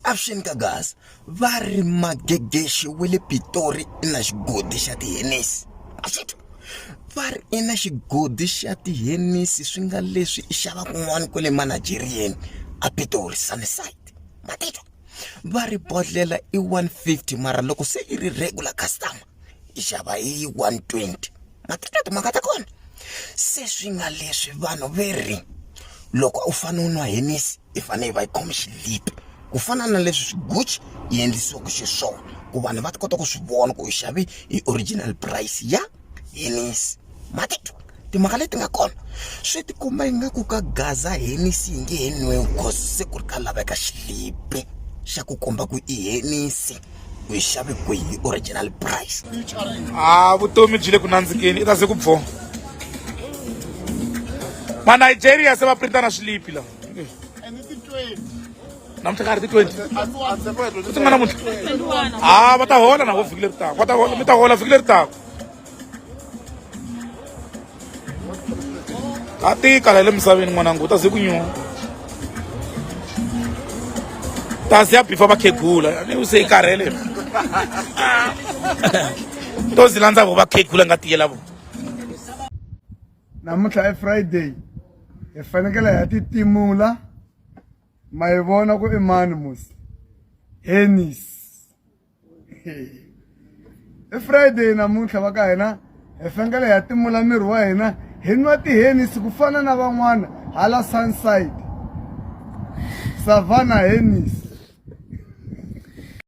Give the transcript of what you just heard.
Option Gagash, vari Gagash wele Pitori ina xigodi xa ti Hennessey. Vari ina xigodi xa ti Hennessey swi nga leswi I xava kun'wana kwale Nigerian a Pitori Sunnyside. Matitwa. Vari bodlela I 150 mara loko se I ri regular customer I xava I 120. Matitwa timhaka ta kona. Se swi nga leswi vanhu veri loko u fane u nwa Hennessey I fane va khoma xilipi. Ku fana na leswi swiguchi yi endlisiwaka xiswona ku vanhu va ta kota ku swi vona ku I xave I original price ya Hennessey. Matitwa timhaka leti nga kona swi ti komba ingaku ka gaza Hennessey yi nge heniwe cause se ku ri ka laveka xilipi xa ku komba ku I Hennessey ku yi xave ku hi original price. Vutomi byi le ku nandzikeni I ta se ku pfo ma Nigeria se va printa na swilipi la namuntlha ka ha ri ti 20 ti nga namuntlha va ta hola na vo vhiki leri taka va ta hola mi ta hola vhiki leri taka ta tika la le misaveni n'wanangu ta ze ku nyuwa ta ze ya bifa vakhegula ni u se I karhele to zi landza vo vakhegula nga tiyela vo namuntlha Friday hi fanekele hi titimula ma hi vona ku I mani musi Hennessey Friday namuntlha va ka hina hi fanekele hi timula miri wa hina hi nwa ti Hennessey ku fana na van'wana hala Sunnyside Savannah Hennessey